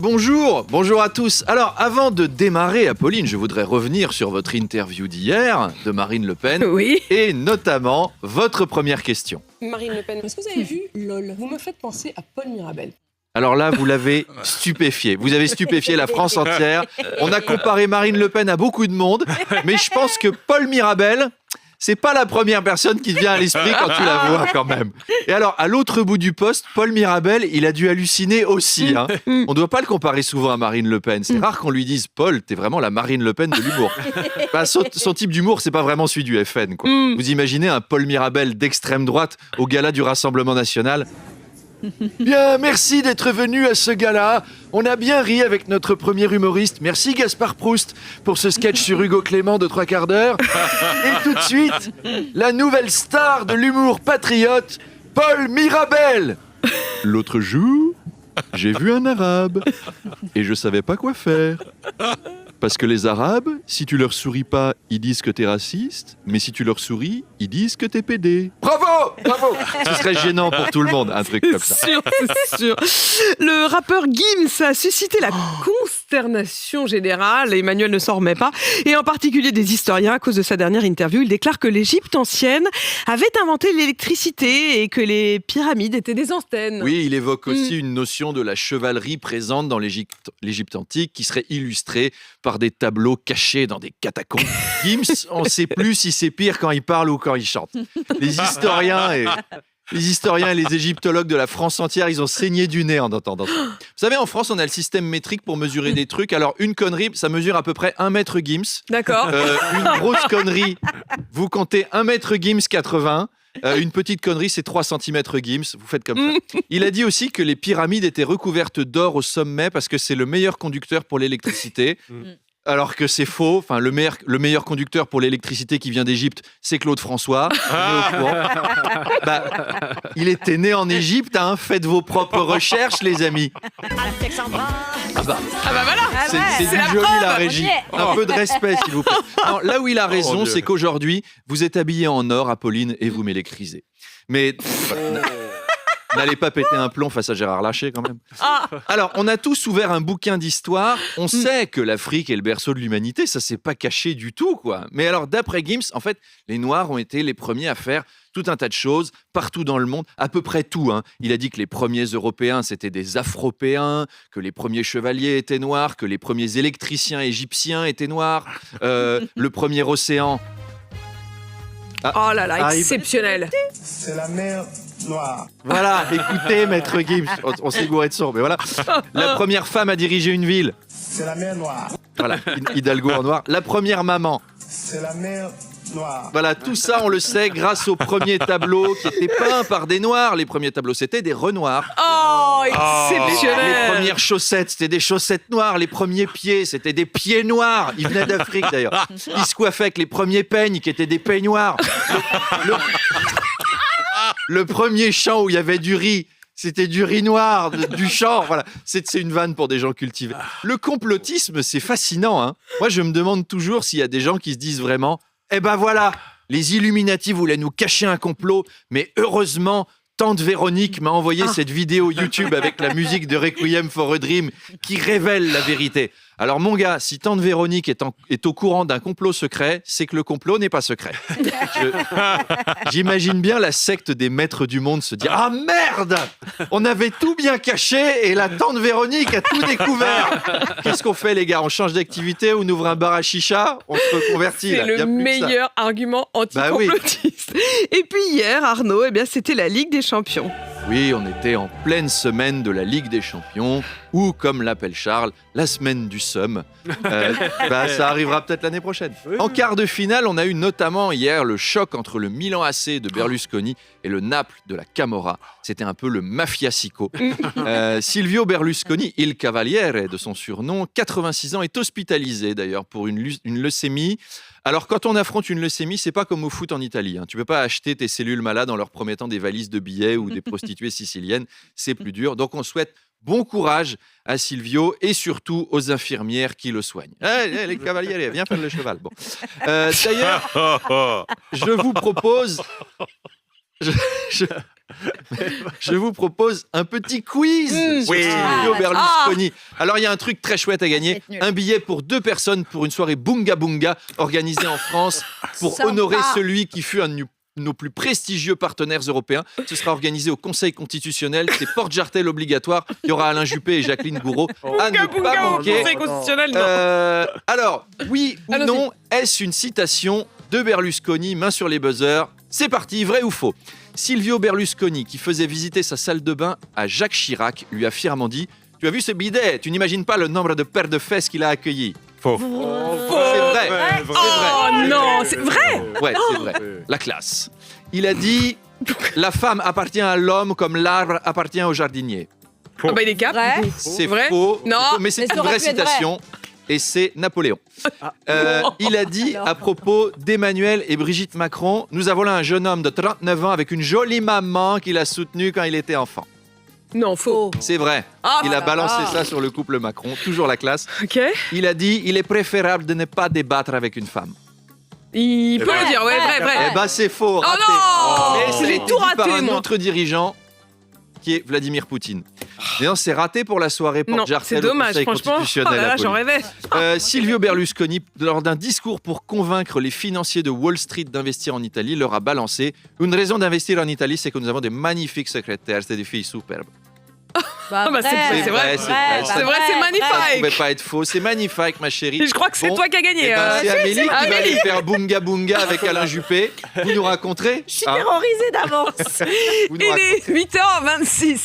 Bonjour à tous. Alors, avant de démarrer, Apolline, je voudrais revenir sur votre interview d'hier de Marine Le Pen. Oui. Et notamment, votre première question. Marine Le Pen, est-ce que vous avez vu LOL? Vous me faites penser à Paul Mirabel. Alors là, vous l'avez stupéfié. Vous avez stupéfié la France entière. On a comparé Marine Le Pen à beaucoup de monde, mais je pense que Paul Mirabel, c'est pas la première personne qui te vient à l'esprit quand tu la vois quand même. Et alors, à l'autre bout du poste, Paul Mirabel, il a dû halluciner aussi. Hein. On doit pas le comparer souvent à Marine Le Pen. C'est rare qu'on lui dise « Paul, t'es vraiment la Marine Le Pen de l'humour ». Bah, son type d'humour, c'est pas vraiment celui du FN. Quoi. Vous imaginez un Paul Mirabel d'extrême droite au gala du Rassemblement National ? Bien, merci d'être venu à ce gala. On a bien ri avec notre premier humoriste. Merci Gaspard Proust pour ce sketch sur Hugo Clément de 3/4 d'heure. Et tout de suite, la nouvelle star de l'humour patriote, Paul Mirabel. L'autre jour, j'ai vu un arabe et je savais pas quoi faire. Parce que les Arabes, si tu leur souris pas, ils disent que t'es raciste, mais si tu leur souris, ils disent que t'es pédé. Bravo! Ce serait gênant pour tout le monde, un truc comme ça. C'est sûr. Le rappeur Gims a suscité la consternation générale. Emmanuel ne s'en remet pas. Et en particulier des historiens à cause de sa dernière interview. Il déclare que l'Égypte ancienne avait inventé l'électricité et que les pyramides étaient des antennes. Oui, il évoque aussi une notion de la chevalerie présente dans l'Égypte antique qui serait illustrée par des tableaux cachés dans des catacombes. Gims, on ne sait plus si c'est pire quand il parle ou quand il chante. Les historiens et les égyptologues de la France entière, ils ont saigné du nez en entendant ça. Vous savez, en France, on a le système métrique pour mesurer des trucs. Alors, une connerie, ça mesure à peu près 1 mètre Gims. D'accord. Une grosse connerie, vous comptez 1 mètre Gims 80. Une petite connerie, c'est 3 cm Gims. Vous faites comme ça. Il a dit aussi que les pyramides étaient recouvertes d'or au sommet parce que c'est le meilleur conducteur pour l'électricité. Alors que c'est faux. Enfin, le meilleur conducteur pour l'électricité qui vient d'Égypte, c'est Claude François. On est au courant. Bah, il était né en Égypte. Hein. Faites vos propres recherches, les amis. Ah bah voilà. C'est du joli, la régie. Un peu de respect, s'il vous plaît. Non, là où il a raison, c'est qu'aujourd'hui, vous êtes habillé en or, Apolline, et vous m'électrisez. Mais n'allez pas péter un plomb face à Gérard Larcher, quand même. Alors, on a tous ouvert un bouquin d'histoire. On sait que l'Afrique est le berceau de l'humanité. Ça, c'est pas caché du tout, quoi. Mais alors, d'après Gims, en fait, les Noirs ont été les premiers à faire tout un tas de choses, partout dans le monde, à peu près tout. Hein. Il a dit que les premiers Européens, c'était des Afropéens, que les premiers chevaliers étaient noirs, que les premiers électriciens égyptiens étaient noirs, le premier océan... Oh là là, exceptionnel. C'est la mer Noire. Voilà, écoutez, maître Gims, on s'est gouré de son, mais voilà. La première femme à diriger une ville. C'est la mer Noire. Voilà, Hidalgo en noir. La première maman. C'est la mer Noire. Voilà, tout ça, on le sait grâce aux premiers tableaux qui étaient peints par des noirs. Les premiers tableaux, c'était des renoirs. Oh, exceptionnel. Les premières chaussettes, c'était des chaussettes noires. Les premiers pieds, c'était des pieds noirs. Ils venaient d'Afrique, d'ailleurs. Ils se coiffaient avec les premiers peignes qui étaient des peignoirs. Le premier champ où il y avait du riz, c'était du riz noir, du champ. Voilà, c'est une vanne pour des gens cultivés. Le complotisme, c'est fascinant. Hein. Moi, je me demande toujours s'il y a des gens qui se disent vraiment « Eh ben voilà, les Illuminati voulaient nous cacher un complot, mais heureusement, tante Véronique m'a envoyé cette vidéo YouTube avec la musique de Requiem for a Dream qui révèle la vérité. » Alors mon gars, si tante Véronique est au courant d'un complot secret, c'est que le complot n'est pas secret. J'imagine bien la secte des maîtres du monde se dire « Ah merde, on avait tout bien caché et la tante Véronique a tout découvert. Qu'est-ce qu'on fait les gars? On change d'activité, on ouvre un bar à chicha, on se reconvertit. » C'est le meilleur argument anti-complotiste. Bah oui. Et puis hier, Arnaud, c'était la Ligue des Champions. Oui, on était en pleine semaine de la Ligue des Champions, ou comme l'appelle Charles, la semaine du seum. Ça arrivera peut-être l'année prochaine. En quart de finale, on a eu notamment hier le choc entre le Milan AC de Berlusconi et le Naples de la Camorra. C'était un peu le mafiasico. Silvio Berlusconi, il Cavaliere de son surnom, 86 ans, est hospitalisé d'ailleurs pour une leucémie. Alors, quand on affronte une leucémie, c'est pas comme au foot en Italie. Hein. Tu peux pas acheter tes cellules malades en leur promettant des valises de billets ou des prostituées siciliennes. C'est plus dur. Donc, on souhaite bon courage à Silvio et surtout aux infirmières qui le soignent. Les cavaliers, viens faire le cheval. Bon. D'ailleurs, je vous propose... Je vous propose un petit quiz sur Oui. Silvio Ah, Berlusconi. Alors, il y a un truc très chouette à gagner. C'est nul. Un billet pour 2 personnes pour une soirée Bunga Bunga organisée en France pour Sympa. honorer celui qui fut un de nos plus prestigieux partenaires européens. Ce sera organisé au Conseil constitutionnel. C'est porte jartel obligatoire. Il y aura Alain Juppé et Jacqueline Gouraud. À ne Bunga pas bunga au manquer. Conseil constitutionnel, non. Alors, oui ou Allons-y. non, est-ce une citation de Berlusconi? Main sur les buzzers. C'est parti, vrai ou faux? Silvio Berlusconi, qui faisait visiter sa salle de bain à Jacques Chirac, lui a fièrement dit « Tu as vu ce bidet? Tu n'imagines pas le nombre de paires de fesses qu'il a accueillies. » Faux. C'est vrai. Oh non, c'est vrai. Ouais, c'est vrai. La classe. Il a dit « La femme appartient à l'homme comme l'arbre appartient au jardinier. Ah bah il est cap. Vrai. du coup. C'est Vrai faux. Non. C'est faux, mais c'est Mais ça une aurait vraie pu être vrai. citation. Et c'est Napoléon. Il a dit Alors. à propos d'Emmanuel et Brigitte Macron, nous avons là un jeune homme de 39 ans avec une jolie maman qu'il a soutenue quand il était enfant. Non, faux. C'est vrai. Ah, Il a là balancé là. ça sur le couple Macron, toujours la classe. ok. Il a dit, il est préférable de ne pas débattre avec une femme. Il peut vrai, le dire, ouais, vrai, vrai. vrai. Eh ben c'est faux. Oh raté. non Mais ça a J'ai été tout dit par raté, un moi. autre dirigeant qui est Vladimir Poutine. Mais non, c'est raté pour la soirée Non, porte-jartel c'est au dommage, Conseil franchement. Oh constitutionnel là à là, Poli. j'en rêvais. Silvio Berlusconi, lors d'un discours pour convaincre les financiers de Wall Street d'investir en Italie, leur a balancé une raison d'investir en Italie, c'est que nous avons des magnifiques secrétaires, c'est des filles superbes. Bah, Ah bah, c'est vrai, c'est vrai, c'est vrai. C'est vrai, c'est Ça ne magnifique. pouvait pas être faux, c'est magnifique, ma chérie. Et je crois que c'est Bon, toi qui as gagné. Eh ben, c'est Amélie qui va Amélie. aller faire Bunga Bunga avec Alain Juppé. Vous nous raconterez Je suis Hein terrorisée d'avance. Vous nous Il est 8h26.